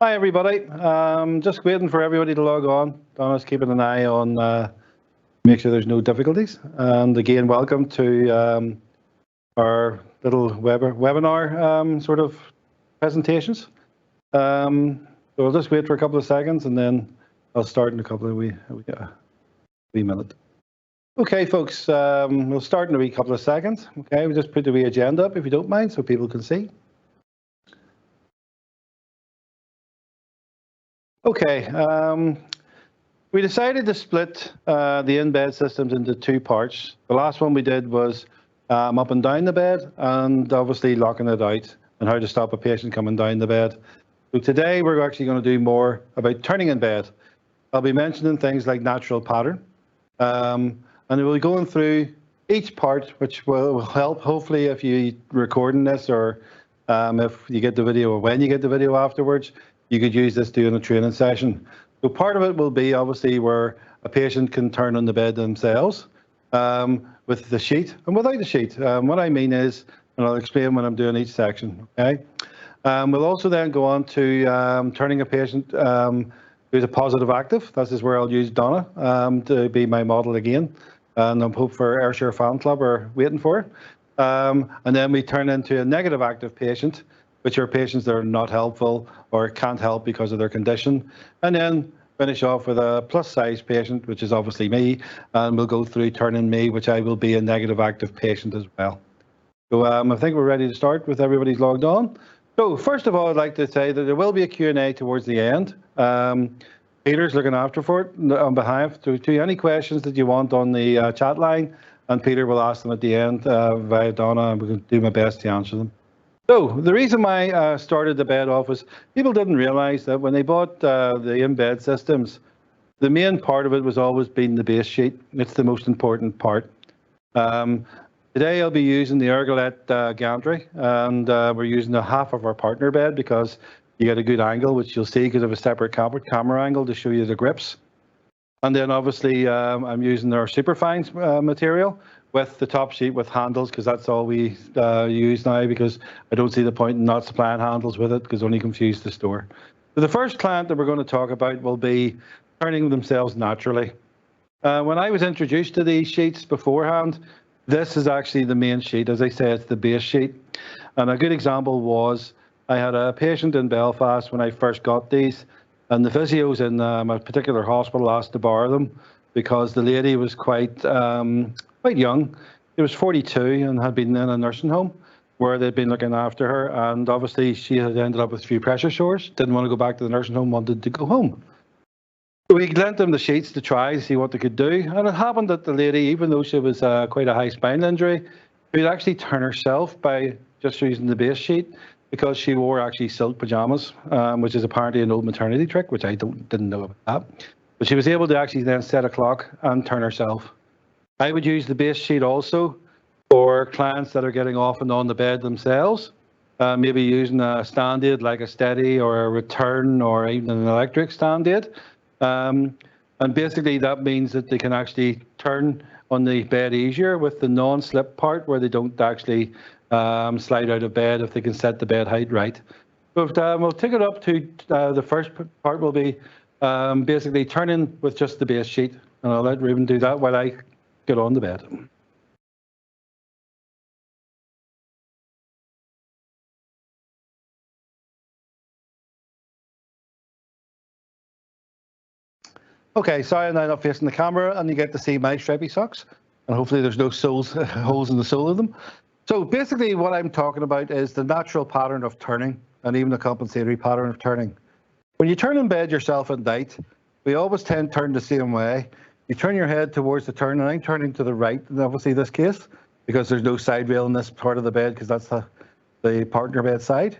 Hi, everybody. Just waiting for everybody to log on. Donna's keeping an eye on make sure there's no difficulties. And again, welcome to our little webinar sort of presentations. So we'll just wait for a couple of seconds and then I'll start in a couple of wee minute. Okay, folks, we'll start in a wee couple of seconds. Okay, we'll just put the wee agenda up if you don't mind so people can see. Okay, we decided to split the in-bed systems into two parts. The last one we did was up and down the bed and obviously locking it out and how to stop a patient coming down the bed. So today we're actually going to do more about turning in bed. I'll be mentioning things like natural pattern and we'll be going through each part, which will help hopefully if you're recording this or if you get the video or when you get the video afterwards, you could use this during a training session. So part of it will be obviously where a patient can turn on the bed themselves with the sheet and without the sheet. What I mean is, and I'll explain when I'm doing each section, okay? We'll also then go on to turning a patient who's a positive active. This is where I'll use Donna to be my model again. And I'm hope for Ayrshire Fan Club are waiting for it. And then we turn into a negative active patient, which are patients that are not helpful or can't help because of their condition. And then finish off with a plus size patient, which is obviously me. And we'll go through turning me, which I will be a negative active patient as well. So I think we're ready to start with everybody's logged on. So first of all, I'd like to say that there will be a Q&A towards the end. Peter's looking after for it on behalf to any questions that you want on the chat line. And Peter will ask them at the end via Donna, and we'll do my best to answer them. So the reason why I started the bed off was people didn't realize that when they bought the in-bed systems, the main part of it was always being the base sheet. It's the most important part. Today I'll be using the Ergolet gantry, and we're using a half of our partner bed because you get a good angle, which you'll see because of a separate camera angle to show you the grips. And then obviously I'm using our Superfine material with the top sheet with handles because that's all we use now because I don't see the point in not supplying handles with it because it only confuse the store. So the first client that we're going to talk about will be turning themselves naturally. When I was introduced to these sheets beforehand, this is actually the main sheet. As I say, it's the base sheet. And a good example was I had a patient in Belfast when I first got these, and the physios in a particular hospital asked to borrow them because the lady was quite young. She was 42 and had been in a nursing home where they'd been looking after her. And obviously she had ended up with a few pressure sores, didn't want to go back to the nursing home, wanted to go home. So we lent them the sheets to try to see what they could do. And it happened that the lady, even though she was quite a high spinal injury, could actually turn herself by just using the base sheet because she wore actually silk pajamas, which is apparently an old maternity trick, which I didn't know about that. But she was able to actually then set a clock and turn herself. I would use the base sheet also for clients that are getting off and on the bed themselves, maybe using a stand aid like a steady or a return or even an electric stand aid. And basically that means that they can actually turn on the bed easier with the non-slip part where they don't actually slide out of bed if they can set the bed height right. But we'll take it up to the first part will be basically turning with just the base sheet. And I'll let Ruben do that while I get on the bed. Okay, sorry, I'm now not facing the camera and you get to see my stripy socks. And hopefully there's no holes in the sole of them. So basically what I'm talking about is the natural pattern of turning and even the compensatory pattern of turning. When you turn in bed yourself at night, we always tend to turn the same way. You turn your head towards the turn, and I'm turning to the right in obviously this case, because there's no side rail in this part of the bed because that's the partner bed side.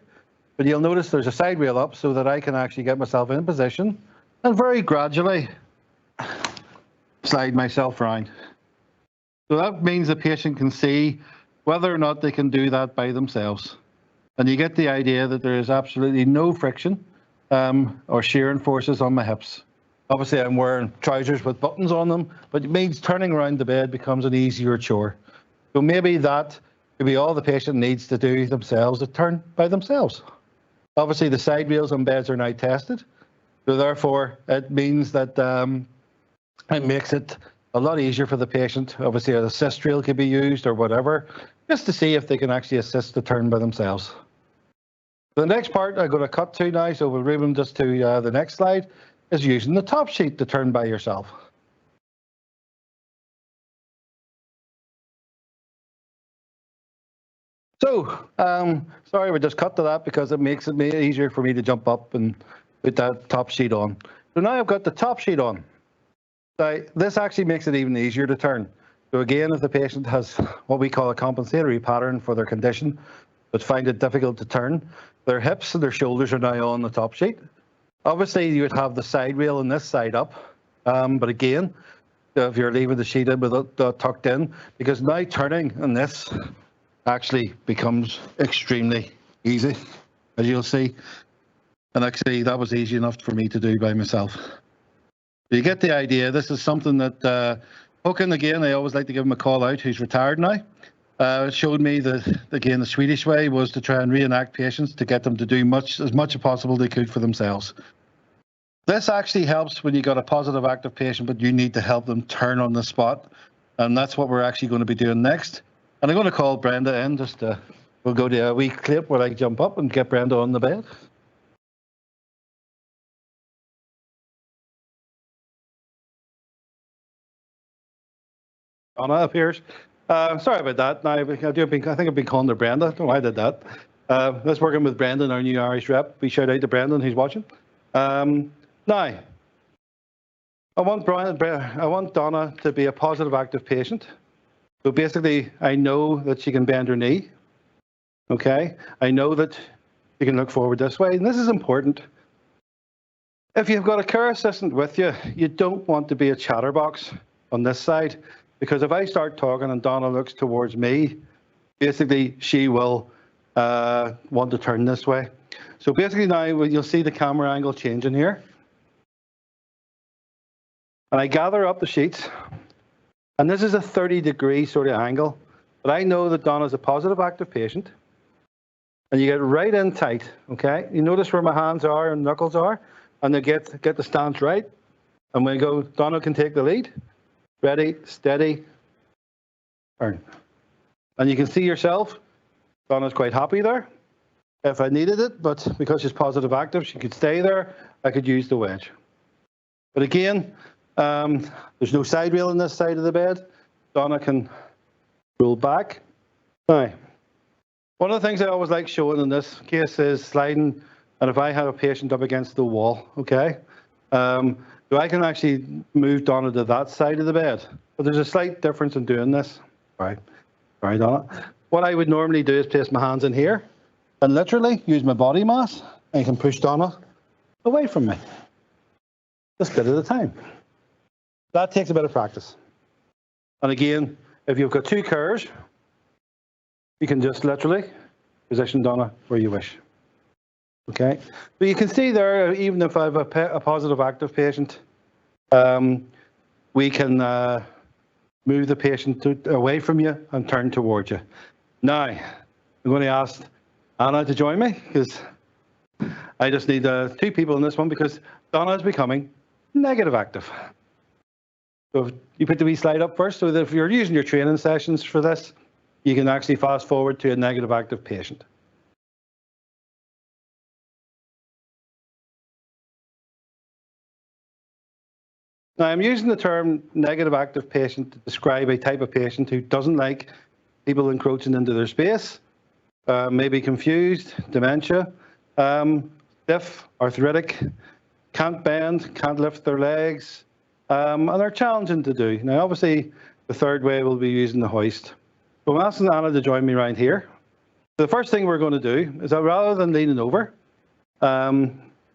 But you'll notice there's a side rail up so that I can actually get myself in position and very gradually slide myself around. So that means the patient can see whether or not they can do that by themselves. And you get the idea that there is absolutely no friction or shearing forces on my hips. Obviously, I'm wearing trousers with buttons on them, but it means turning around the bed becomes an easier chore. So maybe that could be all the patient needs to do themselves to turn by themselves. Obviously, the side rails on beds are now tested. So therefore, it means that it makes it a lot easier for the patient. Obviously, an assist rail could be used or whatever, just to see if they can actually assist the turn by themselves. The next part I'm going to cut to now, so we'll move them just to the next slide, is using the top sheet to turn by yourself. So, sorry, we just cut to that because it makes it easier for me to jump up and put that top sheet on. So now I've got the top sheet on. So this actually makes it even easier to turn. So again, if the patient has what we call a compensatory pattern for their condition, but find it difficult to turn, their hips and their shoulders are now on the top sheet. Obviously, you would have the side rail on this side up, but again, if you're leaving the sheet in with it tucked in, because now turning on this actually becomes extremely easy, as you'll see. And actually, that was easy enough for me to do by myself. You get the idea. This is something that Håkan, again, I always like to give him a call out, who's retired now. Showed me that, again, the Swedish way was to try and reenact patients to get them to do as much as possible they could for themselves. This actually helps when you got a positive active patient, but you need to help them turn on the spot. And that's what we're actually going to be doing next. And I'm going to call Brenda in. We'll go to a wee clip where I jump up and get Brenda on the bed. Anna appears. Sorry about that. Now, I think I've been calling her Brenda. I don't know why I did that. Let's working with Brendan, our new Irish rep. We shout out to Brendan, who's watching. Now, I want Donna to be a positive active patient. So basically, I know that she can bend her knee. Okay, I know that you can look forward this way, and this is important. If you've got a care assistant with you, you don't want to be a chatterbox on this side, because if I start talking and Donna looks towards me, basically she will want to turn this way. So basically now you'll see the camera angle changing here. And I gather up the sheets, and this is a 30-degree sort of angle, but I know that Donna's a positive active patient. And you get right in tight, okay? You notice where my hands are and knuckles are, and they get the stance right. And when we go, Donna can take the lead. Ready, steady, turn. And you can see yourself, Donna's quite happy there. If I needed it, but because she's positive active, she could stay there. I could use the wedge. But again, there's no side rail on this side of the bed. Donna can roll back. Now, one of the things I always like showing in this case is sliding, and if I have a patient up against the wall, okay, so I can actually move Donna to that side of the bed. But there's a slight difference in doing this. Sorry, Donna. What I would normally do is place my hands in here and literally use my body mass. I can push Donna away from me, just a bit at a time. That takes a bit of practice. And again, if you've got two curves, you can just literally position Donna where you wish. Okay, but you can see there, even if I have a positive active patient, we can move the patient away from you and turn towards you. Now, I'm going to ask Anna to join me, because I just need 2 people in this one, because Donna is becoming negative active. So if you put the wee slide up first, so that if you're using your training sessions for this, you can actually fast forward to a negative active patient. Now, I'm using the term negative active patient to describe a type of patient who doesn't like people encroaching into their space, may be confused, dementia, stiff, arthritic, can't bend, can't lift their legs, and are challenging to do. Now, obviously, the third way we'll be using the hoist. So I'm asking Anna to join me right here. The first thing we're going to do is that rather than leaning over, Anna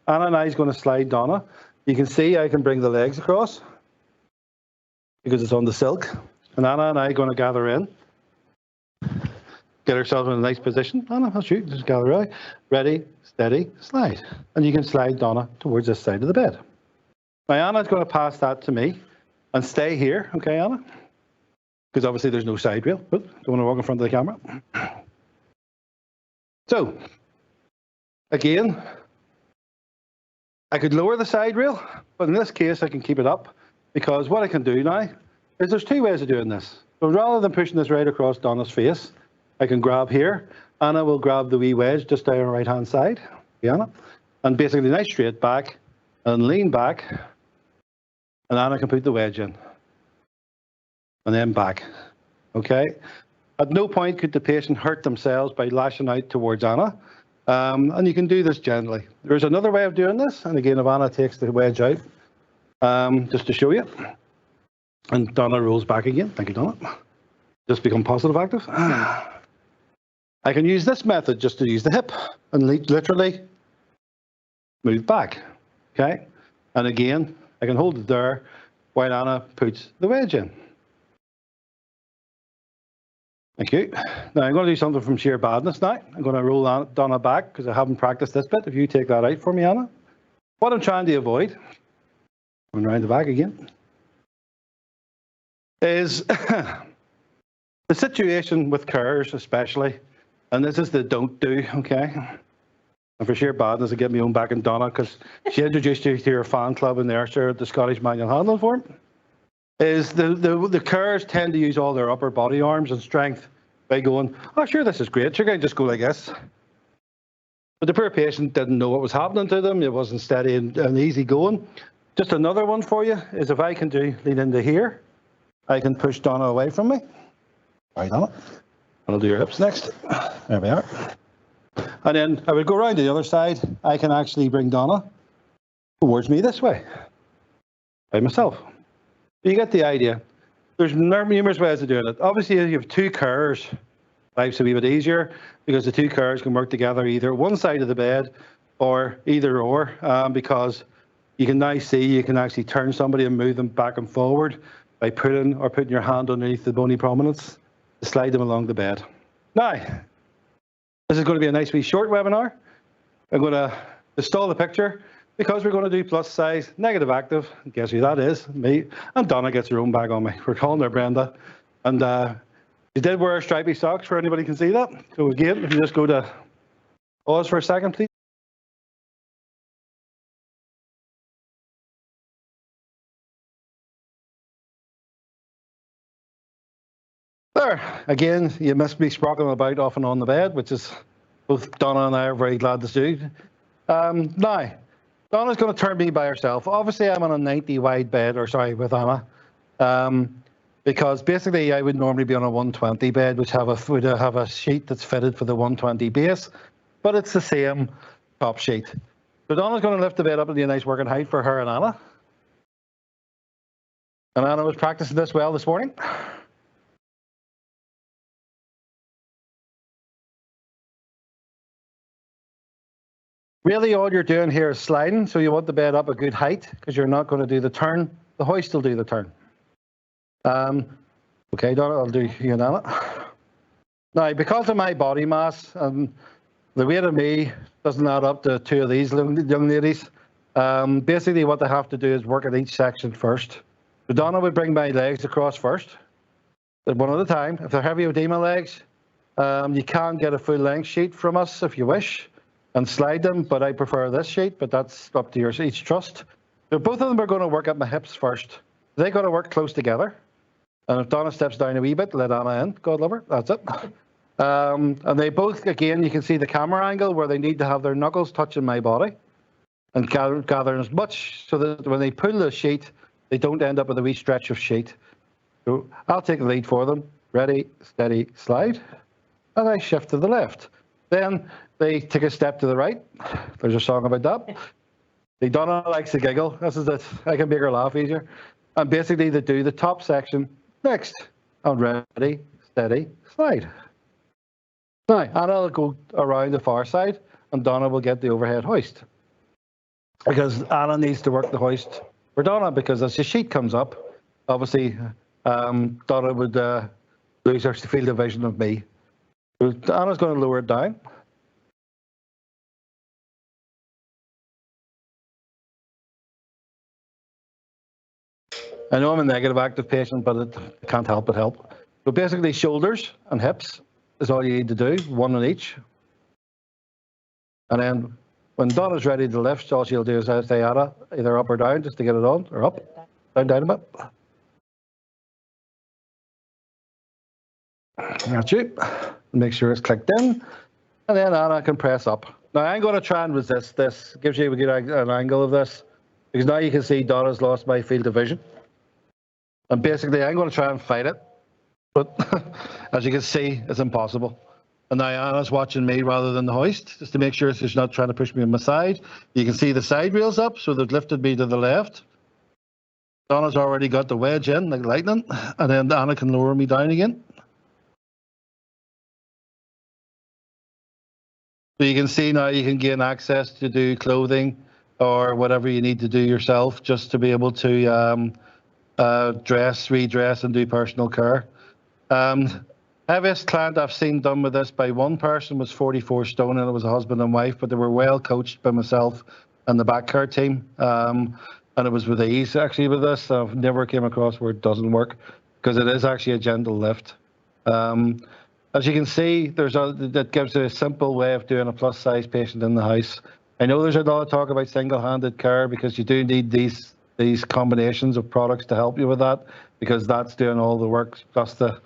and I is going to slide Donna. You can see I can bring the legs across because it's on the silk. And Anna and I are going to gather in. Get ourselves in a nice position. Anna, I'll shoot. Just gather right. Ready, steady, slide. And you can slide Donna towards this side of the bed. Now, Anna's going to pass that to me and stay here. Okay, Anna? Because obviously there's no side rail. Don't want to walk in front of the camera. So, again, I could lower the side rail, but in this case, I can keep it up because what I can do now is there's two ways of doing this. So rather than pushing this right across Donna's face, I can grab here. Anna will grab the wee wedge just down the right-hand side, Anna, and basically nice straight back and lean back, and Anna can put the wedge in, and then back, okay? At no point could the patient hurt themselves by lashing out towards Anna. And you can do this gently. There's another way of doing this, and again, if Anna takes the wedge out, just to show you, and Donna rolls back again. Thank you, Donna. Just become positive active. I can use this method just to use the hip and literally move back, okay? And again, I can hold it there while Anna puts the wedge in. Thank you. Now I'm going to do something from sheer badness now. I'm going to roll Donna back because I haven't practiced this bit. If you take that out for me, Anna. What I'm trying to avoid, going around the back again, is the situation with carers especially, and this is the don't do, okay? And for sheer badness, I get my own back in Donna because she introduced you to her fan club in the Ayrshire at the Scottish Manual Handling Forum. Is the carers tend to use all their upper body arms and strength by going, oh, sure, this is great. You're going to just go like this. But the poor patient didn't know what was happening to them. It wasn't steady and easy going. Just another one for you is if I can lean into here, I can push Donna away from me. Right, Donna. And I'll do your hips next. There we are. And then I would go around to the other side. I can actually bring Donna towards me this way by myself. You get the idea. There's numerous ways of doing it. Obviously, if you have two carers, life's a wee bit easier because the two carers can work together either one side of the bed or either or, because you can now see you can actually turn somebody and move them back and forward by putting your hand underneath the bony prominence to slide them along the bed. Now, this is going to be a nice wee short webinar. I'm going to install the picture because we're going to do plus size, negative active. Guess who that is? Me. And Donna gets her own bag on me. We're calling her Brenda. And she did wear stripy socks, where anybody can see that. So again, if you just go to pause for a second, please. There, again, you must be sprockling about off and on the bed, which is both Donna and I are very glad to do. Now, Donna's going to turn me by herself. Obviously, I'm on a 90 wide bed, with Anna, because basically I would normally be on a 120 bed, which would have a sheet that's fitted for the 120 base, but it's the same top sheet. So Donna's going to lift the bed up to a nice working height for her and Anna. And Anna was practicing this well this morning. Really, all you're doing here is sliding, so you want the bed up a good height because you're not going to do the turn. The hoist will do the turn. Okay, Donna, I'll do you and Anna. Now, because of my body mass and the weight of me doesn't add up to two of these young ladies, basically what they have to do is work at each section first. So Donna would bring my legs across first, one at a time. If they're heavy edema legs, you can get a full length sheet from us if you wish, and slide them, but I prefer this sheet, but that's up to each trust. So both of them are going to work at my hips first. They got to work close together. And if Donna steps down a wee bit, let Anna in, God love her, that's it. And they both, again, you can see the camera angle where they need to have their knuckles touching my body and gather as much so that when they pull the sheet, they don't end up with a wee stretch of sheet. So I'll take the lead for them. Ready, steady, slide. And I shift to the left. Then they take a step to the right. There's a song about that. Donna likes to giggle. This is it. I can make her laugh easier. And basically they do the top section next. And ready, steady, slide. Now, Anna will go around the far side and Donna will get the overhead hoist. Because Anna needs to work the hoist for Donna because as the sheet comes up, obviously Donna would lose her field of vision of me. So Anna's going to lower it down. I know I'm a negative active patient, but it can't help but help. So basically shoulders and hips is all you need to do, one on each. And then when Donna's ready to lift, all she'll do is stay at it, either up or down, just to get it on, or up, down a bit. That's it. Make sure it's clicked in, and then Anna can press up. Now I'm going to try and resist this. Gives you a good an angle of this, because now you can see Donna's lost my field of vision. And basically I'm going to try and fight it, but as you can see, it's impossible. And now Anna's watching me rather than the hoist, just to make sure she's not trying to push me on my side. You can see the side rails up, so they've lifted me to the left. Donna's already got the wedge in, like lightning, and then Anna can lower me down again. So you can see now you can gain access to do clothing or whatever you need to do yourself, just to be able to dress, redress, and do personal care. Heaviest client I've seen done with this by one person was 44 stone, and it was a husband and wife, but they were well coached by myself and the back care team. And it was with ease actually with this. I've never came across where it doesn't work, because it is actually a gentle lift. As you can see, that gives a simple way of doing a plus size patient in the house. I know there's a lot of talk about single-handed care, because you do need these combinations of products to help you with that, because that's doing all the work, plus the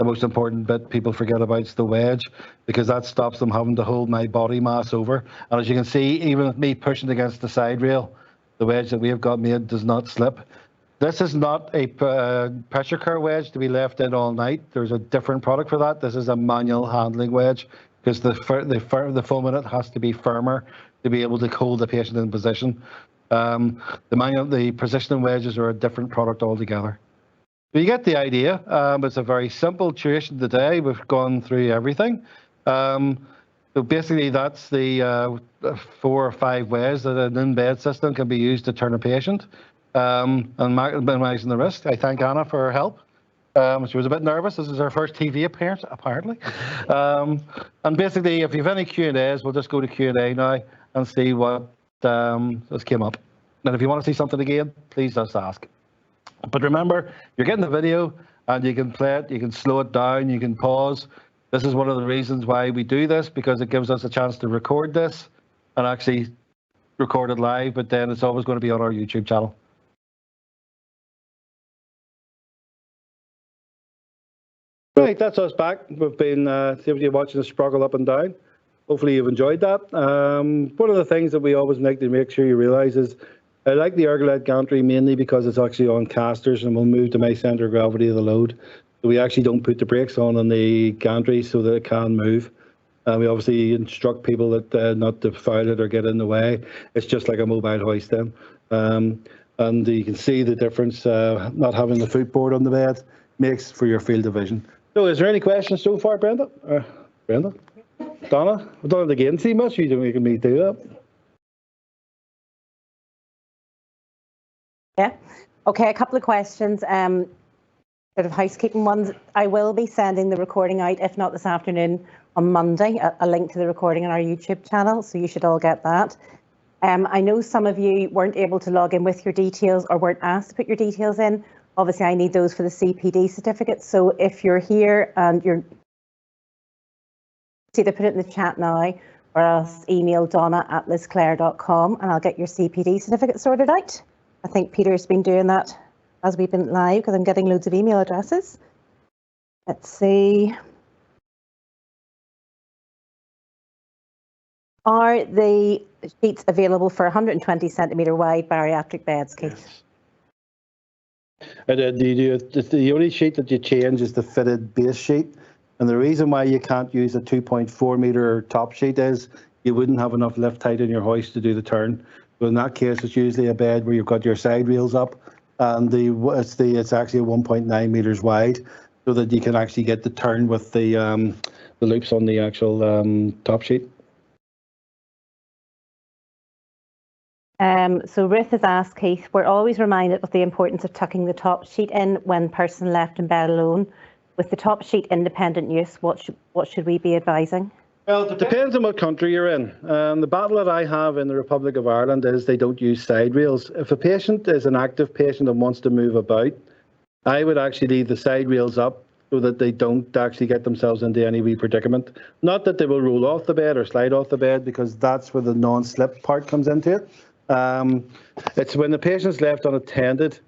most important bit people forget about is the wedge, because that stops them having to hold my body mass over. And as you can see, even with me pushing against the side rail, the wedge that we have got made does not slip. This is not a pressure care wedge to be left in all night. There's a different product for that. This is a manual handling wedge, because the foam in it has to be firmer to be able to hold the patient in position. The positioning wedges are a different product altogether. But you get the idea. It's a very simple tuition today. We've gone through everything. So basically, that's the 4 or 5 ways that an in-bed system can be used to turn a patient. And minimizing the risk. I thank Anna for her help. She was a bit nervous. This is her first TV appearance, apparently. And basically, if you have any Q&As, we'll just go to Q&A now and see what just came up. And if you want to see something again, please just ask. But remember, you're getting the video, and you can play it, you can slow it down, you can pause. This is one of the reasons why we do this, because it gives us a chance to record this and actually record it live, but then it's always going to be on our YouTube channel. Right, that's us back. We've been watching us sproggle up and down. Hopefully you've enjoyed that. One of the things that we always make to make sure you realise is I like the ergonomic gantry mainly because it's actually on casters and will move to my centre of gravity of the load. So we actually don't put the brakes on the gantry so that it can move. We obviously instruct people that not to foul it or get in the way. It's just like a mobile hoist then. And you can see the difference, not having the footboard on the bed makes for your field of vision. So is there any questions so far, Brenda? Brenda? Donna? I've done it again. See much you making me do that. Yeah. Okay, a couple of questions. Sort of housekeeping ones. I will be sending the recording out, if not this afternoon, on Monday, a link to the recording on our YouTube channel, so you should all get that. I know some of you weren't able to log in with your details or weren't asked to put your details in. Obviously, I need those for the CPD certificate. So if you're here and you're either put it in the chat now or else email donna@lisclare.com and I'll get your CPD certificate sorted out. I think Peter's been doing that as we've been live because I'm getting loads of email addresses. Let's see. Are the sheets available for 120 centimetre wide bariatric beds, Keith? Yes. The only sheet that you change is the fitted base sheet. And the reason why you can't use a 2.4 metre top sheet is you wouldn't have enough lift height in your hoist to do the turn. So in that case, it's usually a bed where you've got your side rails up, and it's actually 1.9 metres wide, so that you can actually get the turn with the loops on the actual top sheet. So Ruth has asked, Keith, we're always reminded of the importance of tucking the top sheet in when person left in bed alone. With the top sheet independent use, what should we be advising? Well, it depends on what country you're in. The battle that I have in the Republic of Ireland is they don't use side rails. If a patient is an active patient and wants to move about, I would actually leave the side rails up so that they don't actually get themselves into any wee predicament. Not that they will roll off the bed or slide off the bed, because that's where the non-slip part comes into it. It's when the patient's left unattended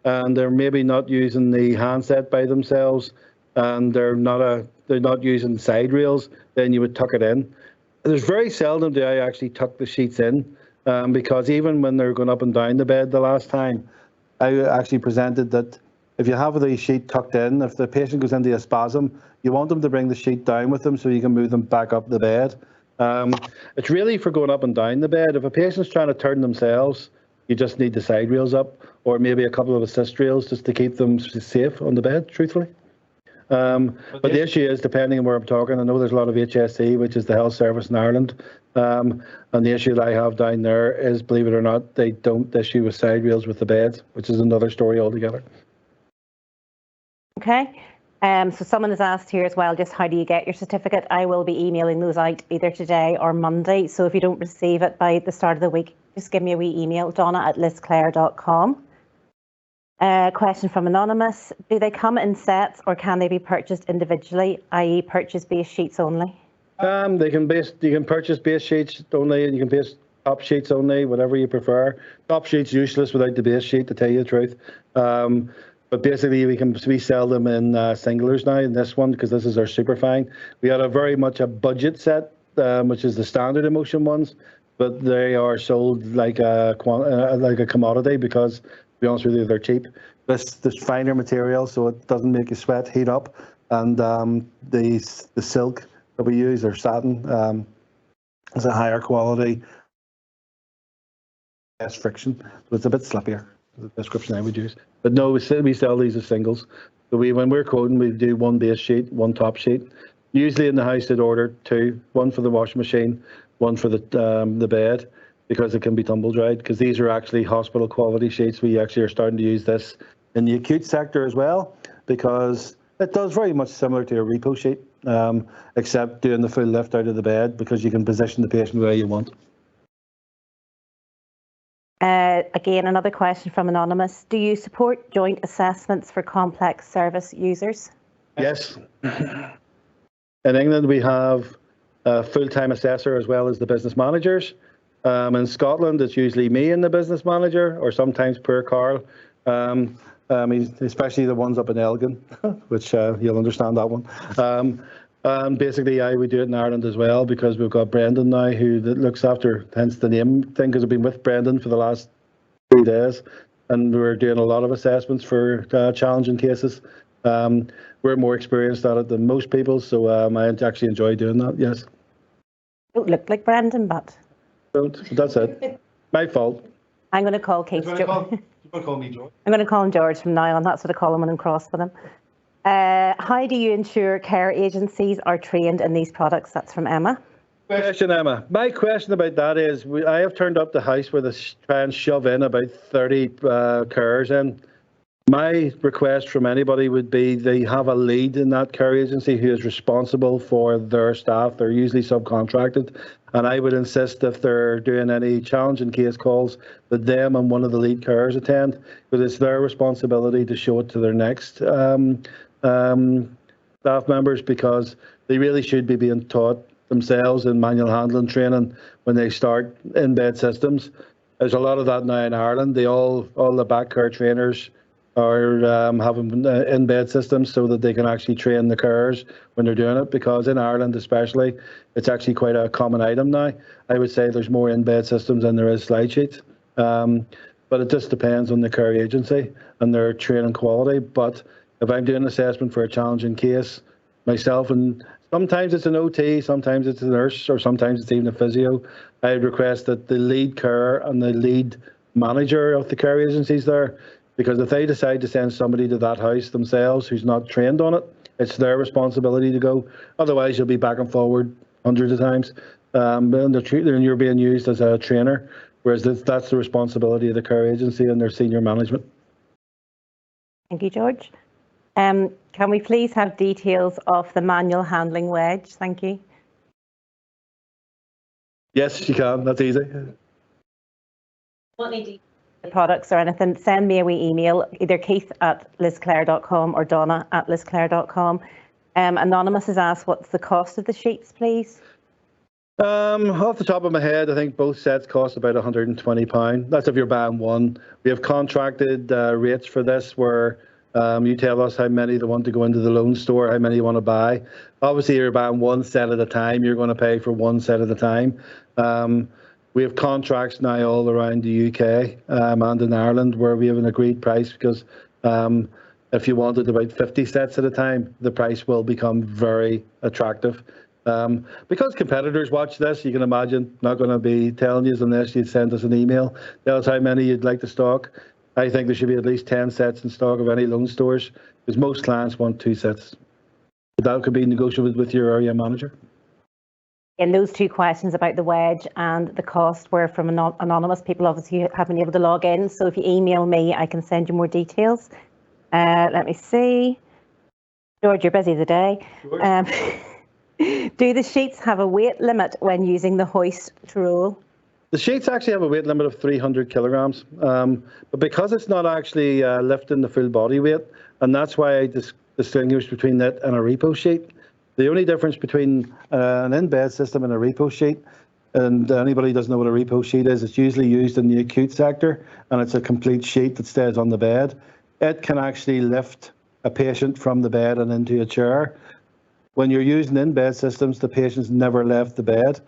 and they're maybe not using the handset by themselves and they're not using side rails, then you would tuck it in. There's very seldom do I actually tuck the sheets in, because even when they're going up and down the bed the last time, I actually presented that if you have the sheet tucked in, if the patient goes into a spasm, you want them to bring the sheet down with them so you can move them back up the bed. It's really for going up and down the bed. If a patient's trying to turn themselves, you just need the side rails up, or maybe a couple of assist rails just to keep them safe on the bed, truthfully. But the issue is, depending on where I'm talking, I know there's a lot of HSE, which is the health service in Ireland, and the issue that I have down there is, believe it or not, they don't issue with side rails with the beds, which is another story altogether. Okay. So someone has asked here as well, just how do you get your certificate? I will be emailing those out either today or Monday. So if you don't receive it by the start of the week, just give me a wee email, donna@lisclare.com. Question from Anonymous. Do they come in sets or can they be purchased individually, i.e. purchase base sheets only? You can purchase base sheets only, and you can base top sheets only, whatever you prefer. Top sheets useless without the base sheet, to tell you the truth. But basically, we sell them in singulars now in this one, because this is our superfine. We had very much a budget set, which is the standard emotion ones, but they are sold like a commodity because, to be honest with you, they're cheap. This finer material, so it doesn't make you sweat, heat up, and the silk that we use, or satin, is a higher quality, less friction, so it's a bit slippier. The description I would use. But no, we sell these as singles. So when we're quoting, we do one base sheet, one top sheet. Usually in the house they'd order two, one for the washing machine, one for the bed, because it can be tumble dried, because these are actually hospital quality sheets. We actually are starting to use this in the acute sector as well, because it does very much similar to a repo sheet, except doing the full lift out of the bed, because you can position the patient where you want. Again, another question from Anonymous. Do you support joint assessments for complex service users? Yes. In England, we have a full-time assessor as well as the business managers. In Scotland, it's usually me and the business manager, or sometimes poor Carl, especially the ones up in Elgin, which you'll understand that one. And basically, I would do it in Ireland as well, because we've got Brendan now who looks after, hence the name thing, because I've been with Brendan for the last 3 days, and we're doing a lot of assessments for challenging cases. We're more experienced at it than most people, so I actually enjoy doing that, yes. Don't look like Brendan, but... Don't, but that's it. My fault. I'm going to call Keith. You want to call me George? I'm going to call him George from now on. That's what I call him when I'm cross with him. How do you ensure care agencies are trained in these products? That's from Emma. Question, Emma. My question about that is, I have turned up the house where they try and shove in about 30 carers in. My request from anybody would be they have a lead in that care agency who is responsible for their staff. They're usually subcontracted. And I would insist, if they're doing any challenging case calls, that them and one of the lead carers attend, because it's their responsibility to show it to their next staff members, because they really should be being taught themselves in manual handling training when they start in bed systems. There's a lot of that now in Ireland. All the back care trainers are having in bed systems so that they can actually train the carers when they're doing it, because in Ireland especially, it's actually quite a common item now. I would say there's more in bed systems than there is slide sheets. But it just depends on the care agency and their training quality. But if I'm doing an assessment for a challenging case myself, and sometimes it's an OT, sometimes it's a nurse, or sometimes it's even a physio, I'd request that the lead carer and the lead manager of the care agencies there, because if they decide to send somebody to that house themselves who's not trained on it, it's their responsibility to go. Otherwise, you'll be back and forward hundreds of times, and you're being used as a trainer, whereas that's the responsibility of the care agency and their senior management. Thank you, George. Can we please have details of the manual handling wedge? Thank you. Yes, you can. That's easy. What need the products or anything, send me a wee email, either keith@lisclare.com or donna@lisclare.com. Anonymous has asked, what's the cost of the sheets, please? Off the top of my head, I think both sets cost about £120. That's if you're buying one. We have contracted rates for this where you tell us how many they want to go into the loan store, how many you want to buy. Obviously, you're buying one set at a time. You're going to pay for one set at a time. We have contracts now all around the UK and in Ireland where we have an agreed price because if you wanted about 50 sets at a time, the price will become very attractive. Because competitors watch this, you can imagine not going to be telling you unless you send us an email. Tell us how many you'd like to stock. I think there should be at least 10 sets in stock of any loan stores because most clients want 2 sets. That could be negotiable with your area manager. And those 2 questions about the wedge and the cost were from anonymous. People obviously haven't been able to log in. So if you email me, I can send you more details. Let me see. George, you're busy today. Sure. Do the sheets have a weight limit when using the hoist to roll? The sheets actually have a weight limit of 300 kilograms, but because it's not actually lifting the full body weight, and that's why I distinguish between that and a repo sheet. The only difference between an in-bed system and a repo sheet, and anybody who doesn't know what a repo sheet is, it's usually used in the acute sector, and it's a complete sheet that stays on the bed. It can actually lift a patient from the bed and into a chair. When you're using in-bed systems, the patient's never left the bed.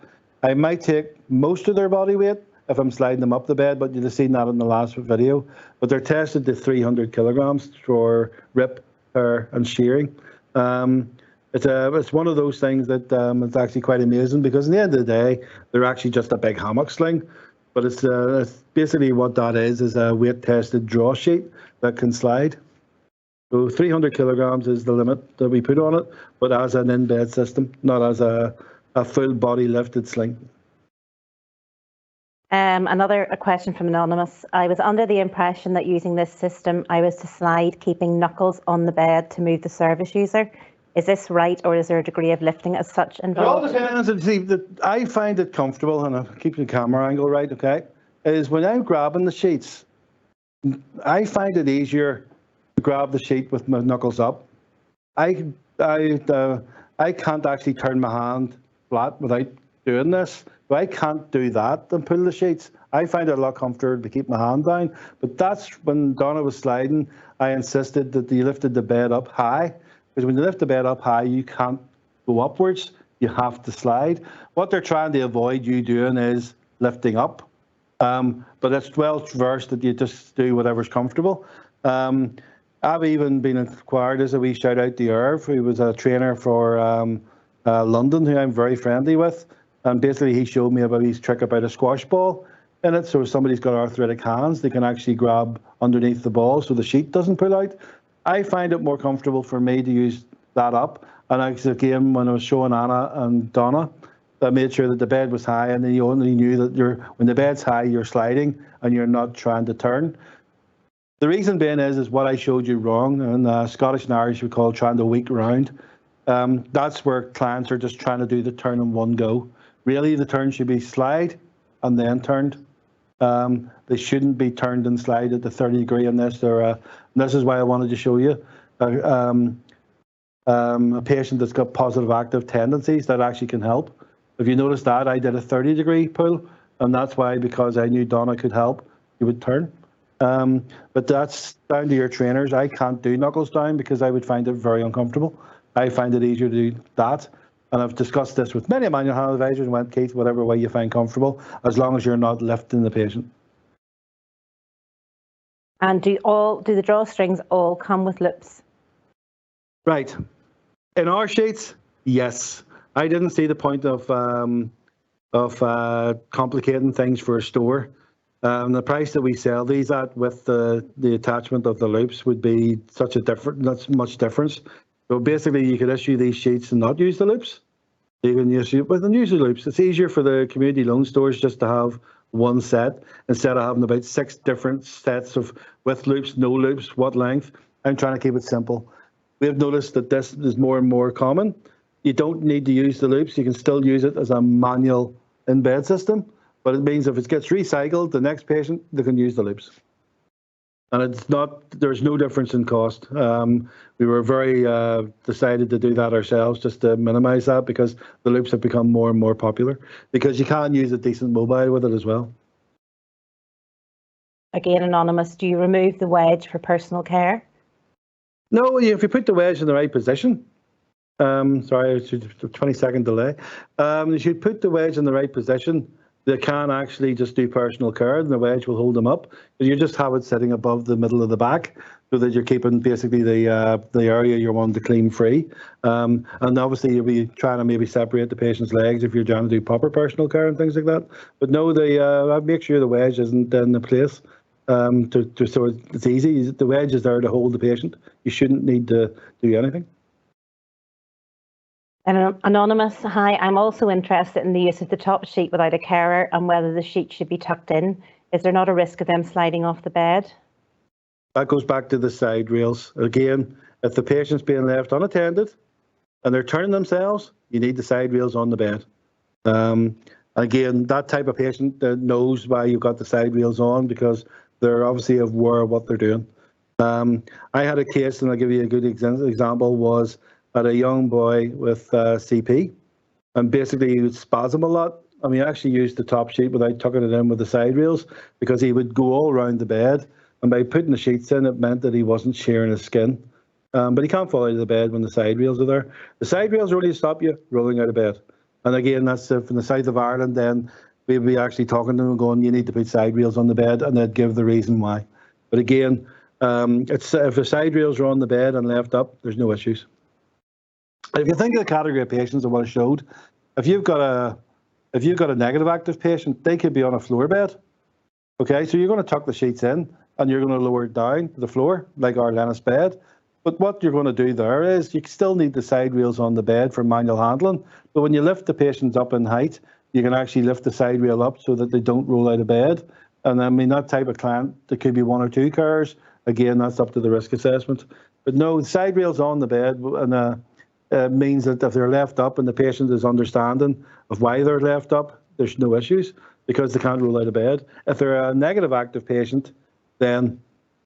I might take most of their body weight if I'm sliding them up the bed, but you'll have seen that in the last video. But they're tested to 300 kilograms for rip, tear, and shearing. It's one of those things that it's actually quite amazing because at the end of the day, they're actually just a big hammock sling. But it's basically what that is a weight-tested draw sheet that can slide. So 300 kilograms is the limit that we put on it, but as an in-bed system, not as a full body lifted sling. Another question from Anonymous. I was under the impression that using this system, I was to slide, keeping knuckles on the bed to move the service user. Is this right, or is there a degree of lifting as such involved? It all depends. See, I find it comfortable, and I'll keep the camera angle right, okay, is when I'm grabbing the sheets, I find it easier to grab the sheet with my knuckles up. I can't actually turn my hand flat without doing this. But I can't do that and pull the sheets. I find it a lot comfortable to keep my hand down. But that's when Donna was sliding, I insisted that you lifted the bed up high. Because when you lift the bed up high, you can't go upwards. You have to slide. What they're trying to avoid you doing is lifting up. But it's well versed that you just do whatever's comfortable. I've even been acquired as a wee shout out to Irv, who was a trainer for London, who I'm very friendly with. And basically he showed me about his trick about a squash ball in it. So if somebody's got arthritic hands, they can actually grab underneath the ball so the sheet doesn't pull out. I find it more comfortable for me to use that up. And again, when I was showing Anna and Donna, I made sure that the bed was high, and then you only knew that when the bed's high, you're sliding and you're not trying to turn. The reason being is what I showed you wrong, and Scottish and Irish we call trying to weak round. That's where clients are just trying to do the turn in one go. Really, the turn should be slide and then turned. They shouldn't be turned and slide at the 30 degree unless they're. This is why I wanted to show you a patient that's got positive active tendencies that actually can help. If you notice that, I did a 30 degree pull, and that's why, because I knew Donna could help, you would turn. But that's down to your trainers. I can't do knuckles down because I would find it very uncomfortable. I find it easier to do that. And I've discussed this with many of my hand advisors and went, Keith, whatever way you find comfortable, as long as you're not lifting the patient. And do the drawstrings all come with loops? Right. In our sheets, yes. I didn't see the point of complicating things for a store. The price that we sell these at with the attachment of the loops would be that's much difference. So basically, you could issue these sheets and not use the loops. You can use it with and use the loops. It's easier for the community loan stores just to have one set instead of having about 6 different sets of with loops, no loops, what length. I'm trying to keep it simple. We have noticed that this is more and more common. You don't need to use the loops. You can still use it as a manual in-bed system, but it means if it gets recycled, the next patient, they can use the loops. And it's not, there's no difference in cost. We were very decided to do that ourselves just to minimise that, because the loops have become more and more popular, because you can use a decent mobile with it as well. Again, anonymous, do you remove the wedge for personal care? No, if you put the wedge in the right position, sorry, it's a 20-second delay. You should put the wedge in the right position. They can actually just do personal care, and the wedge will hold them up. You just have it sitting above the middle of the back, so that you're keeping basically the area you want to clean free. And obviously you'll be trying to maybe separate the patient's legs if you're trying to do proper personal care and things like that. But no, I make sure the wedge isn't in the place. So it's easy. The wedge is there to hold the patient. You shouldn't need to do anything. And anonymous, hi, I'm also interested in the use of the top sheet without a carer and whether the sheet should be tucked in. Is there not a risk of them sliding off the bed? That goes back to the side rails. Again, if the patient's being left unattended and they're turning themselves, you need the side rails on the bed. Again, that type of patient knows why you've got the side rails on, because they're obviously aware of what they're doing. I had a case, and I'll give you a good example, was had a young boy with CP, and basically he would spasm a lot. And we actually used the top sheet without tucking it in with the side rails, because he would go all around the bed, and by putting the sheets in, it meant that he wasn't shearing his skin. But he can't fall out of the bed when the side rails are there. The side rails really stop you rolling out of bed. And again, that's from the south of Ireland, then we'd be actually talking to them going, you need to put side rails on the bed, and they'd give the reason why. But again, if the side rails are on the bed and left up, there's no issues. If you think of the category of patients of what I showed, if you've got a negative active patient, they could be on a floor bed. Okay, so you're going to tuck the sheets in and you're going to lower it down to the floor like our Lennox bed. But what you're going to do there is you still need the side rails on the bed for manual handling. But when you lift the patients up in height, you can actually lift the side rail up so that they don't roll out of bed. And I mean, that type of client, there could be 1 or 2 carers. Again, that's up to the risk assessment. But no, the side rails on the bed, and means that if they're left up and the patient is understanding of why they're left up, there's no issues, because they can't roll out of bed. If they're a negative active patient, then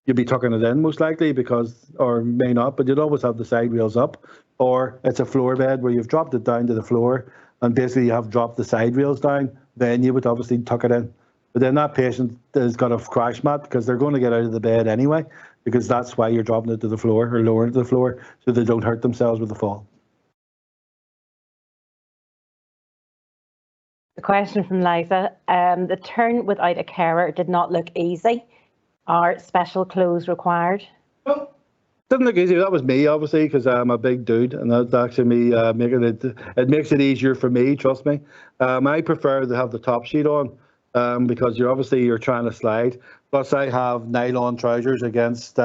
you'll be tucking it in most likely, or may not, but you'd always have the side rails up. Or it's a floor bed where you've dropped it down to the floor and basically you have dropped the side rails down, then you would obviously tuck it in. But then that patient has got a crash mat, because they're going to get out of the bed anyway, because that's why you're dropping it to the floor or lowering it to the floor, so they don't hurt themselves with the fall. The question from Liza, the turn without a carer did not look easy. Are special clothes required? Well, didn't look easy. That was me, obviously, because I'm a big dude, and that's actually me making it. It makes it easier for me, trust me. I prefer to have the top sheet on, because you're trying to slide. Plus, I have nylon trousers against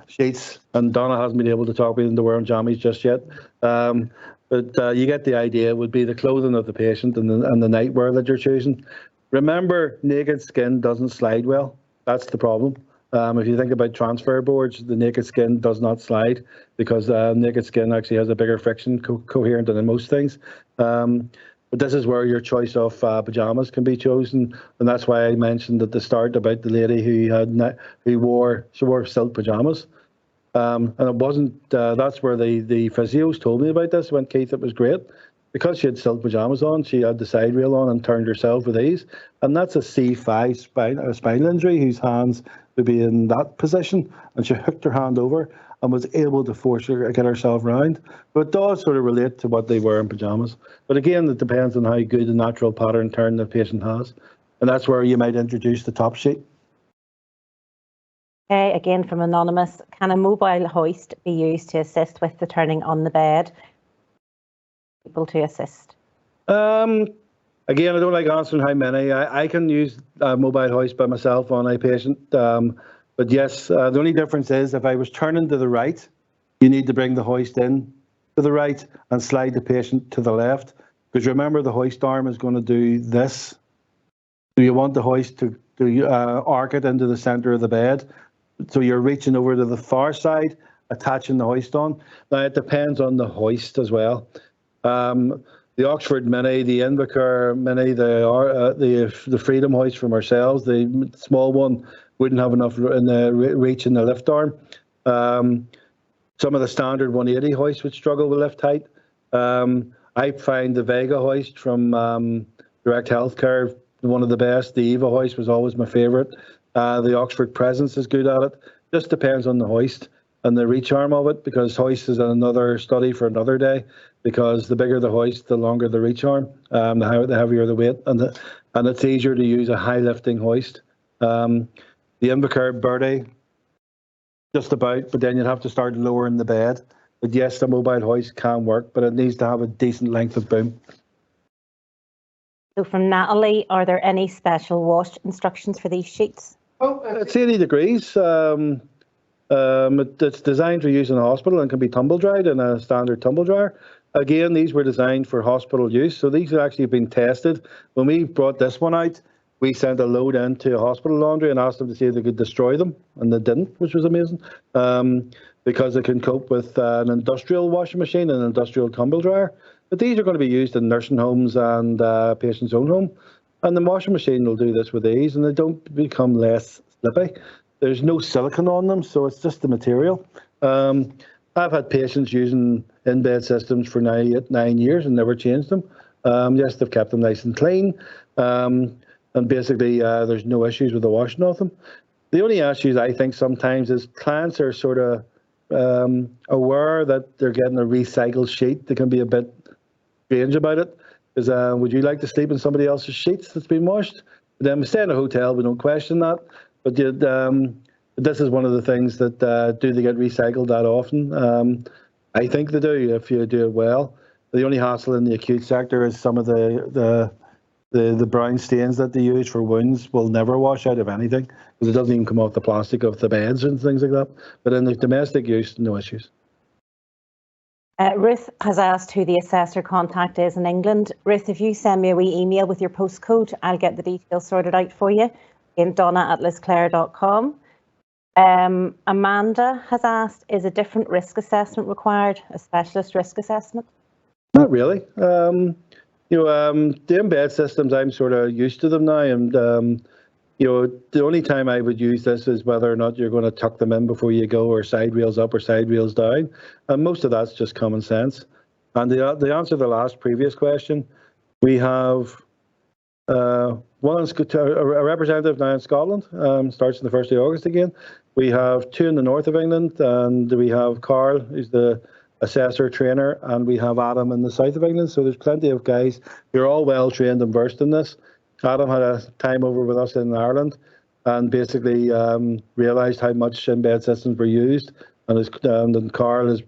sheets, and Donna hasn't been able to talk me into wearing jammies just yet. But you get the idea. It would be the clothing of the patient and the nightwear that you're choosing. Remember, naked skin doesn't slide well. That's the problem. If you think about transfer boards, the naked skin does not slide, because naked skin actually has a bigger friction coherent than in most things. But this is where your choice of pajamas can be chosen, and that's why I mentioned at the start about the lady who wore silk pajamas. And it wasn't. That's where the physios told me about this. Went, Keith, it was great, because she had silk pajamas on. She had the side rail on and turned herself with ease. And that's a C5 spinal injury, whose hands would be in that position. And she hooked her hand over and was able to force her to get herself round. But it does sort of relate to what they wear in pajamas. But again, it depends on how good a natural pattern turn the patient has. And that's where you might introduce the top sheet. Okay, again from Anonymous, can a mobile hoist be used to assist with the turning on the bed? People to assist. Again, I don't like answering how many. I can use a mobile hoist by myself on a patient. But yes, the only difference is if I was turning to the right, you need to bring the hoist in to the right and slide the patient to the left. Because remember, the hoist arm is going to do this. So you want the hoist to arc it into the center of the bed. So you're reaching over to the far side, attaching the hoist on. Now, it depends on the hoist as well. the Oxford Mini, the Invacare Mini, the Freedom hoist from ourselves, the small one wouldn't have enough in the reach in the lift arm. Some of the standard 180 hoists would struggle with lift height. I find the Vega hoist from Direct Healthcare one of the best. The Eva hoist was always my favourite. The Oxford Presence is good at it. Just depends on the hoist and the reach arm of it, because hoist is another study for another day, because the bigger the hoist, the longer the reach arm, the heavier the weight, and it's easier to use a high lifting hoist. The Invacare Birdie, just about, but then you'd have to start lowering the bed. But yes, the mobile hoist can work, but it needs to have a decent length of boom. So from Natalie, are there any special wash instructions for these sheets? Oh, it's 80 degrees. It's designed for use in a hospital and can be tumble dried in a standard tumble dryer. Again, these were designed for hospital use, so these have actually been tested. When we brought this one out, we sent a load into a hospital laundry and asked them to see if they could destroy them, and they didn't, which was amazing, because it can cope with an industrial washing machine and an industrial tumble dryer. But these are going to be used in nursing homes and patients' own home, and the washing machine will do this with ease, and they don't become less slippy. There's no silicone on them, so it's just the material. I've had patients using in-bed systems for 9 years and never changed them. Yes, they've kept them nice and clean. And basically, there's no issues with the washing of them. The only issues I think sometimes is clients are sort of aware that they're getting a recycled sheet. They can be a bit strange about it. Because would you like to sleep in somebody else's sheets that's been washed? But then we stay in a hotel, we don't question that. But this is one of the things that do they get recycled that often? I think they do if you do it well. The only hassle in the acute sector is some of the brown stains that they use for wounds will never wash out of anything, because it doesn't even come off the plastic of the beds and things like that. But in the domestic use, no issues. Ruth has asked who the assessor contact is in England. Ruth, if you send me a wee email with your postcode, I'll get the details sorted out for you. In donna@lisclare.com. Amanda has asked, is a different risk assessment required, a specialist risk assessment? Not really. The in-bed systems, I'm sort of used to them now, and the only time I would use this is whether or not you're going to tuck them in before you go, or side rails up or side rails down, and most of that's just common sense. And the answer to the last previous question, we have a representative now in Scotland, starts on the 1st of August again. We have 2 in the north of England, and we have Carl, who's the assessor trainer, and we have Adam in the south of England. So there's plenty of guys who are all well trained and versed in this. Adam had a time over with us in Ireland and basically realised how much in-bed systems were used. And Carl is, as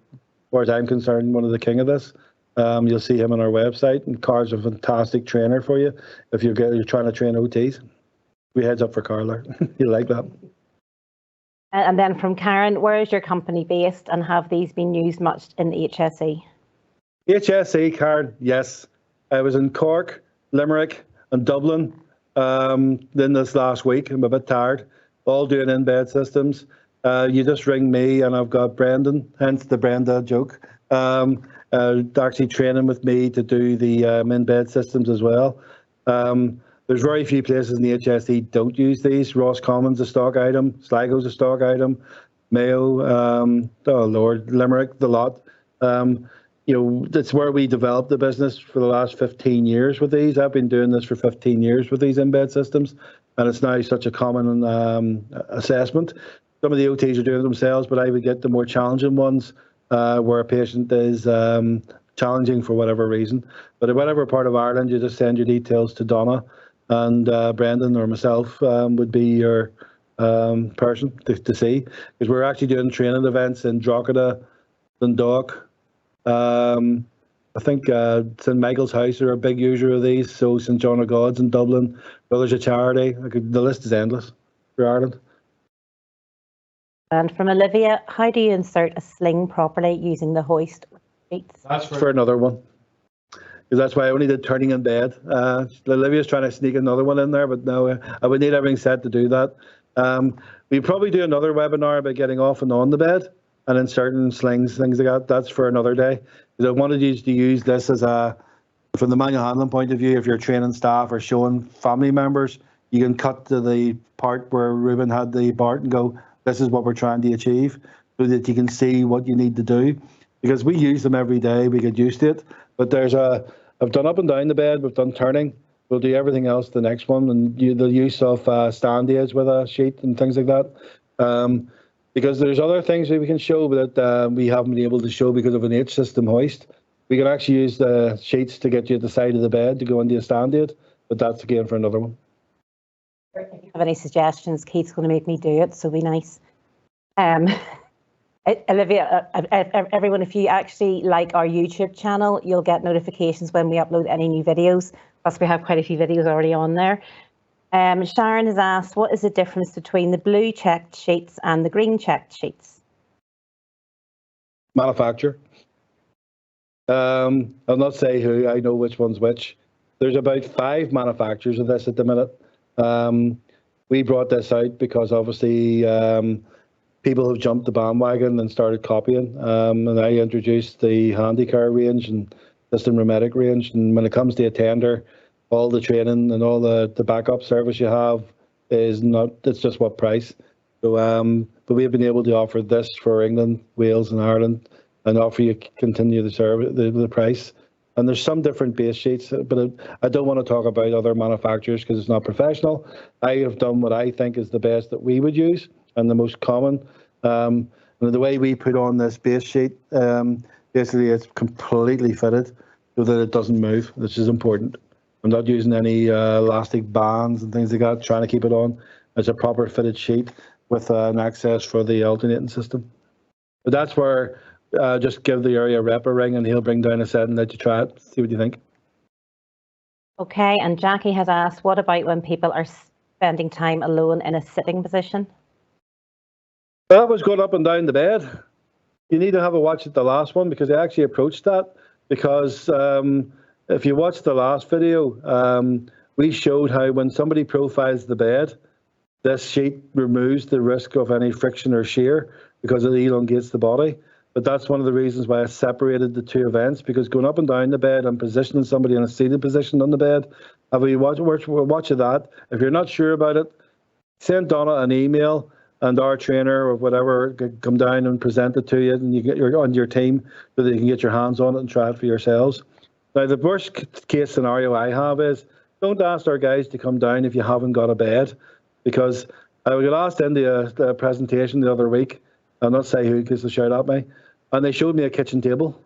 far as I'm concerned, one of the king of this. You'll see him on our website, and Carl's a fantastic trainer for you if you're trying to train OTs. We heads up for Carl there. You like that. And then from Karen, where is your company based, and have these been used much in the HSE? HSE, Karen, yes. I was in Cork, Limerick and Dublin then this last week. I'm a bit tired, all doing in-bed systems. You just ring me and I've got Brendan, hence the Brenda joke, actually training with me to do the in-bed systems as well. There's very few places in the HSE don't use these. Roscommon's a stock item, Sligo's a stock item, Mayo, oh Lord, Limerick, the lot. That's where we developed the business for the last 15 years with these. I've been doing this for 15 years with these in-bed systems, and it's now such a common assessment. Some of the OTs are doing it themselves, but I would get the more challenging ones where a patient is challenging for whatever reason. But in whatever part of Ireland, you just send your details to Donna, and Brendan or myself would be your person to see. Because we're actually doing training events in Drogheda, Dundalk. I think St Michael's House are a big user of these, so St John of God's in Dublin, Brothers of Charity. The list is endless for Ireland. And from Olivia, how do you insert a sling properly using the hoist sheets? That's for another one. Because that's why I only did turning in bed. Olivia's trying to sneak another one in there, but no, I would need everything set to do that. We probably do another webinar about getting off and on the bed and inserting slings, things like that. That's for another day. Because I wanted you to use this as a From the manual handling point of view, if you're training staff or showing family members, you can cut to the part where Ruben had the part and go, this is what we're trying to achieve, so that you can see what you need to do. Because we use them every day, we get used to it. But I've done up and down the bed, we've done turning, we'll do everything else the next one, and the use of stand aids with a sheet and things like that. Because there's other things that we can show that we haven't been able to show because of an H-system hoist. We can actually use the sheets to get you at the side of the bed to go into a stand aid, but that's again for another one. If you have any suggestions, Keith's going to make me do it, so be nice. Olivia, everyone, if you actually like our YouTube channel, you'll get notifications when we upload any new videos. Plus, we have quite a few videos already on there. Sharon has asked, what is the difference between the blue checked sheets and the green checked sheets? Manufacturer. I'll not say who, I know which one's which. There's about 5 manufacturers of this at the minute. We brought this out because obviously people have jumped the bandwagon and started copying. And I introduced the Handicare range and System Hermetic range. And when it comes to a tender, all the training and all the backup service you have is not, it's just what price. So, but we have been able to offer this for England, Wales and Ireland and offer you continue the service, the price. And there's some different base sheets, but I don't want to talk about other manufacturers because it's not professional. I have done what I think is the best that we would use and the most common. And the way we put on this base sheet, basically it's completely fitted so that it doesn't move, which is important. I'm not using any elastic bands and things like that, trying to keep it on. It's a proper fitted sheet with an access for the alternating system. But that's where just give the area rep a ring and he'll bring down a set and let you try it, see what you think. Okay, and Jackie has asked, what about when people are spending time alone in a sitting position? That was going up and down the bed. You need to have a watch at the last one because I actually approached that because if you watch the last video, we showed how when somebody profiles the bed, this sheet removes the risk of any friction or shear because it elongates the body. But that's one of the reasons why I separated the 2 events, because going up and down the bed and positioning somebody in a seated position on the bed, if you watch that, if you're not sure about it, send Donna an email and our trainer or whatever can come down and present it to you and you get on your team so that you can get your hands on it and try it for yourselves. Now, the worst case scenario I have is don't ask our guys to come down if you haven't got a bed, because I got asked in the presentation the other week, I'll not say who because they'll shout at me, and they showed me a kitchen table.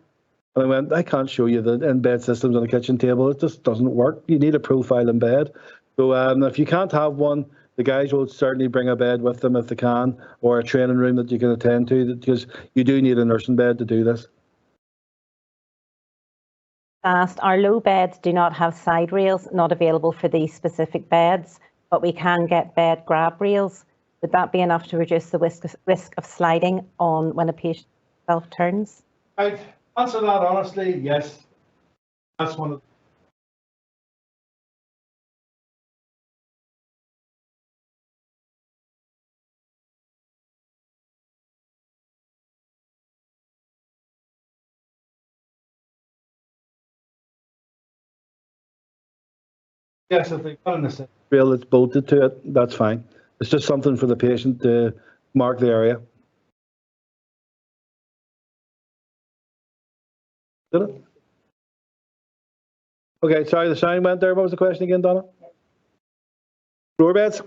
And I went, I can't show you the in-bed systems on a kitchen table. It just doesn't work. You need a profile in bed. So if you can't have one, the guys will certainly bring a bed with them if they can, or a training room that you can attend to, because you do need a nursing bed to do this. Asked, our low beds do not have side rails, not available for these specific beds, but we can get bed grab rails. Would that be enough to reduce the risk of sliding on when a patient self-turns? I'd answer that honestly, yes. That's one of Yes, if they've got an assist rail that's bolted to it, that's fine. It's just something for the patient to mark the area. Did it? Okay, sorry, the sound went there. What was the question again, Donna? Floor beds?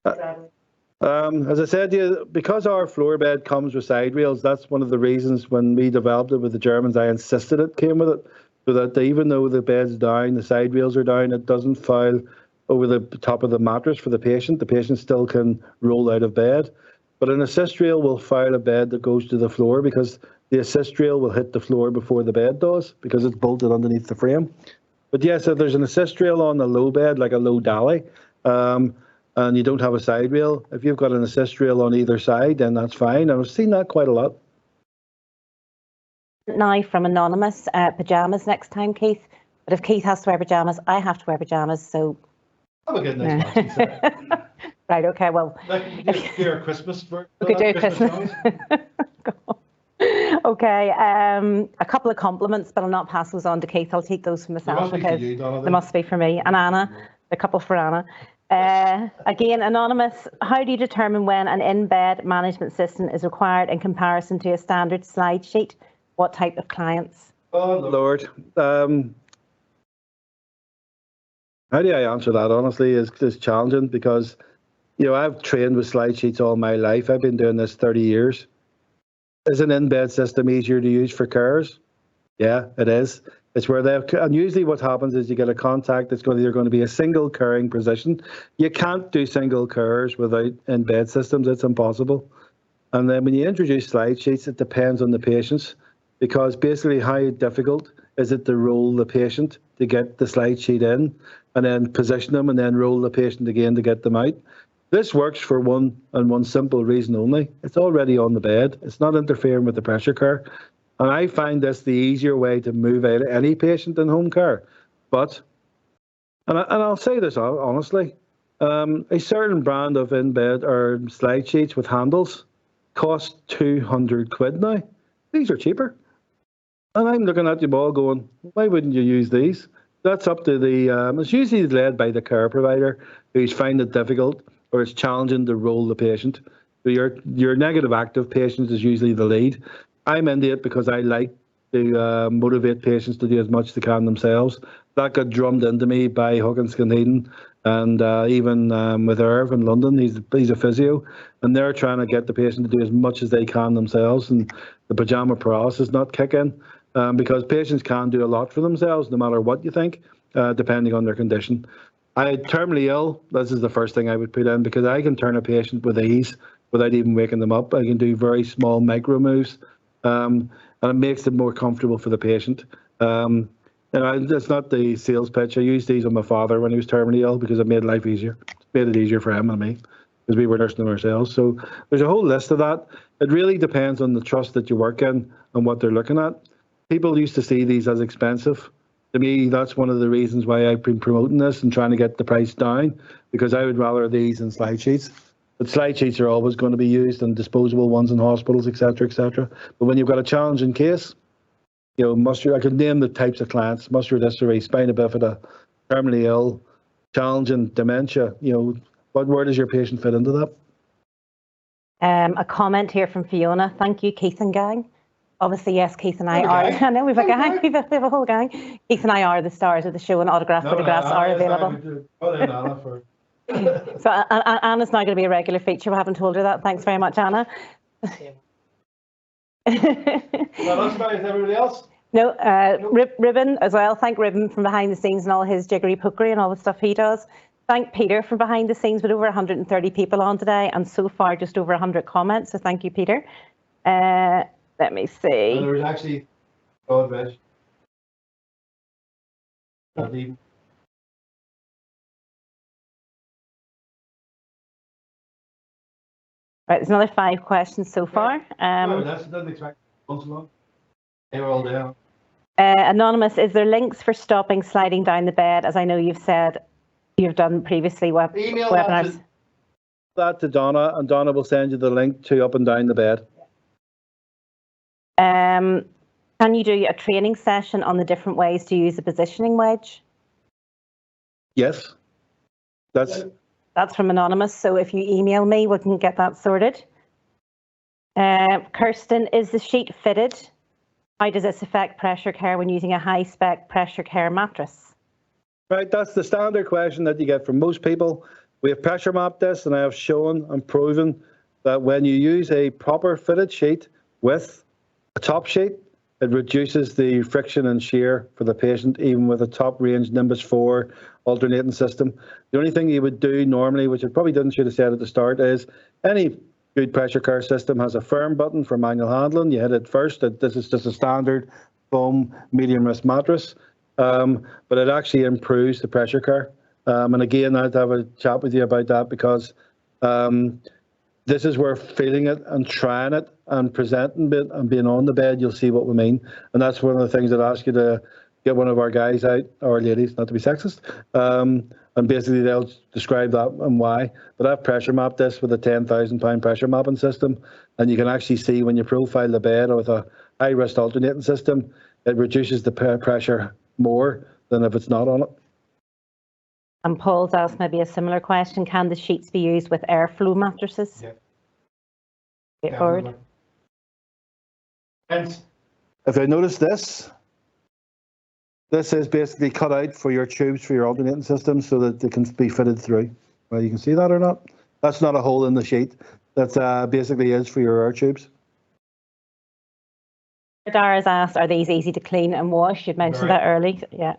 As I said to you, because our floor bed comes with side rails, that's one of the reasons when we developed it with the Germans, I insisted it came with it, so that even though the bed's down, the side rails are down, it doesn't foul over the top of the mattress for the patient. The patient still can roll out of bed. But an assist rail will foul a bed that goes to the floor because the assist rail will hit the floor before the bed does because it's bolted underneath the frame. But yes, if there's an assist rail on a low bed, like a low dolly, and you don't have a side rail, if you've got an assist rail on either side, then that's fine. And I've seen that quite a lot. Now from Anonymous, pajamas next time, Keith. But if Keith has to wear pajamas, I have to wear pajamas, so... Have a good nice matching. Right, okay, well... Do a Christmas version. We could do a Christmas. Okay, a couple of compliments, but I'll not pass those on to Keith. I'll take those for myself because they must be for me. And Anna, a couple for Anna. Again, anonymous, how do you determine when an in-bed management system is required in comparison to a standard slide sheet? What type of clients? Oh, Lord. How do I answer that, honestly, is challenging because, you know, I've trained with slide sheets all my life. I've been doing this 30 years. Is an in-bed system easier to use for carers? Yeah, it is. It's where and usually what happens is you get a contact that's either going to be a single caring position. You can't do single carers without in-bed systems. It's impossible. And then when you introduce slide sheets, it depends on the patients, because basically how difficult is it to roll the patient to get the slide sheet in and then position them and then roll the patient again to get them out. This works for one simple reason only. It's already on the bed. It's not interfering with the pressure care. And I find this the easier way to move out any patient in home care. But, and I'll say this honestly, a certain brand of in-bed or slide sheets with handles cost 200 quid now. These are cheaper. And I'm looking at you all going, why wouldn't you use these? That's up to it's usually led by the care provider who's finding it difficult or it's challenging to roll the patient. So your negative active patient is usually the lead. I'm into it because I like to motivate patients to do as much as they can themselves. That got drummed into me by Huggins Kinneadon and even with Irv in London. He's a physio, and they're trying to get the patient to do as much as they can themselves, and the pajama paralysis not kick in because patients can do a lot for themselves no matter what you think, depending on their condition. Terminally ill, this is the first thing I would put in because I can turn a patient with ease without even waking them up. I can do very small micro moves. And it makes it more comfortable for the patient. And it's not the sales pitch. I used these on my father when he was terminally ill because it made life easier. It made it easier for him and me because we were nursing them ourselves. So there's a whole list of that. It really depends on the trust that you work in and what they're looking at. People used to see these as expensive. To me, that's one of the reasons why I've been promoting this and trying to get the price down, because I would rather these than slide sheets. But slide sheets are always going to be used, and disposable ones in hospitals, etc., etc. But when you've got a challenging case, you know, I could name the types of clients: muscular dystrophy, spina bifida, terminally ill, challenging dementia. You know, where does your patient fit into that? A comment here from Fiona. Thank you, Keith and gang. Obviously, yes, Keith and I are. I know we've a gang. We have a whole gang. Keith and I are the stars of the show, and photographs are available. So Anna's now going to be a regular feature. We haven't told her that. Thanks very much, Anna. Well, that's everybody else. No, Ribbon as well. Thank Ribbon from behind the scenes and all his jiggery pokery and all the stuff he does. Thank Peter from behind the scenes with over 130 people on today and so far just over 100 comments. So thank you, Peter. Let me see. And there was actually God Reg. Right, there's another 5 questions so far. That's didn't expect so long. They were all down. Anonymous, is there links for stopping sliding down the bed? As I know you've said you've done previously webinars. That to Donna, and Donna will send you the link to up and down the bed. Can you do a training session on the different ways to use the positioning wedge? Yes. That's from Anonymous, so if you email me, we can get that sorted. Kirsten, is the sheet fitted? How does this affect pressure care when using a high-spec pressure care mattress? Right, that's the standard question that you get from most people. We have pressure mapped this, and I have shown and proven that when you use a proper fitted sheet with a top sheet, it reduces the friction and shear for the patient, even with a top range Nimbus 4 alternating system. The only thing you would do normally, which I probably should have said at the start, is any good pressure care system has a firm button for manual handling. You hit it first. This is just a standard foam medium risk mattress, but it actually improves the pressure care. And again, I'd have a chat with you about that because this is where feeling it and trying it and presenting it and being on the bed, you'll see what we mean. And that's one of the things I'd ask you to get one of our guys out, or ladies, not to be sexist, and basically they'll describe that and why. But I've pressure mapped this with a £10,000 pressure mapping system, and you can actually see when you profile the bed with a high-risk alternating system, it reduces the pressure more than if it's not on it. And Paul's asked maybe a similar question. Can the sheets be used with airflow mattresses? Yeah. Straightforward. If I notice this is basically cut out for your tubes for your alternating system so that they can be fitted through. Well, you can see that or not? That's not a hole in the sheet. That basically is for your air tubes. Dara's asked, are these easy to clean and wash? You'd mentioned that early. Yeah.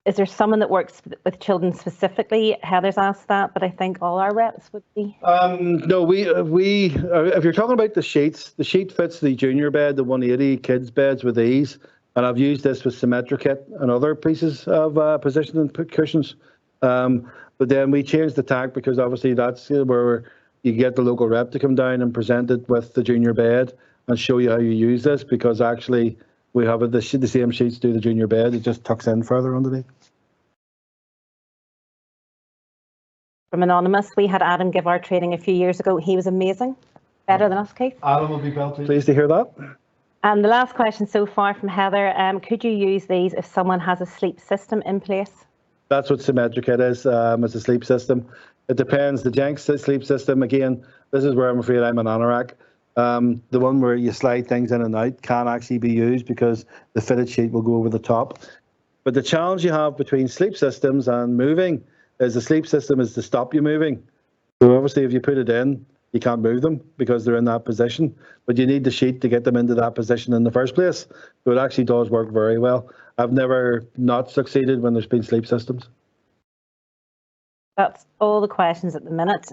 Is there someone that works with children specifically? Heather's asked that, but I think all our reps would be. No, if you're talking about the sheets, the sheet fits the junior bed, the 180 kids beds with ease. And I've used this with Symmetrikit and other pieces of positioning cushions. But then we changed the tack because obviously that's where you get the local rep to come down and present it with the junior bed and show you how you use this, because actually we have the same sheets do the junior bed. It just tucks in further underneath. From Anonymous, we had Adam give our training a few years ago. He was amazing. Better than us, Keith. Adam will be pleased to hear that. And the last question so far from Heather, could you use these if someone has a sleep system in place? That's what Symmetrikit is, it's a sleep system. It depends. The Jenks sleep system, again, this is where I'm afraid I'm an anorak. The one where you slide things in and out can actually be used because the fitted sheet will go over the top. But the challenge you have between sleep systems and moving is the sleep system is to stop you moving. So obviously if you put it in, you can't move them because they're in that position, but you need the sheet to get them into that position in the first place. So it actually does work very well. I've never not succeeded when there's been sleep systems. That's all the questions at the minute.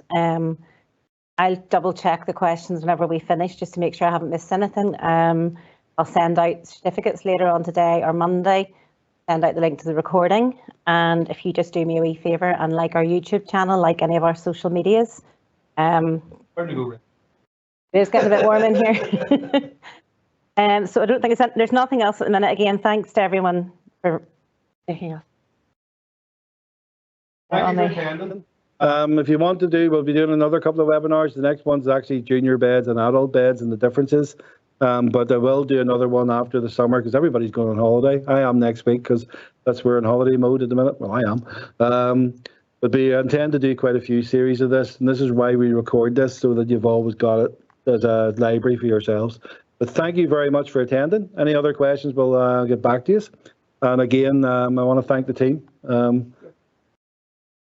I'll double check the questions whenever we finish just to make sure I haven't missed anything. I'll send out certificates later on today or Monday, send out the link to the recording. And if you just do me a wee favour and like our YouTube channel, like any of our social medias. It is getting a bit warm in here. So I don't think there's nothing else at the minute. Again, thanks to everyone for making us. Thank you for attending. If you want to we'll be doing another couple of webinars. The next one's actually junior beds and adult beds and the differences. But I will do another one after the summer because everybody's going on holiday. I am next week because we're in holiday mode at the minute. Well, I am. But we intend to do quite a few series of this, and this is why we record this, so that you've always got it as a library for yourselves. But thank you very much for attending. Any other questions, we'll get back to you. And again, I want to thank the team.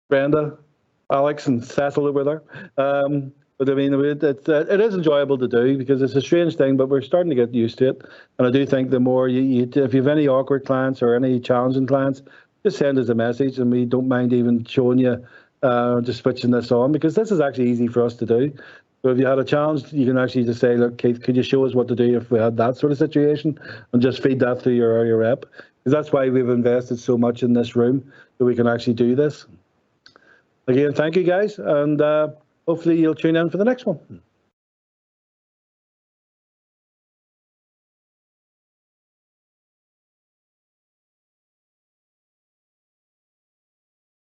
Brenda, Alex and Cecil over there. But I mean, it is enjoyable to do because it's a strange thing, but we're starting to get used to it. And I do think the more if you have any awkward clients or any challenging clients, just send us a message and we don't mind even showing you, just switching this on, because this is actually easy for us to do. So if you had a challenge, you can actually just say, look, Keith, could you show us what to do if we had that sort of situation, and just feed that through your rep. Because that's why we've invested so much in this room, so we can actually do this. Again, thank you guys, and hopefully you'll tune in for the next one.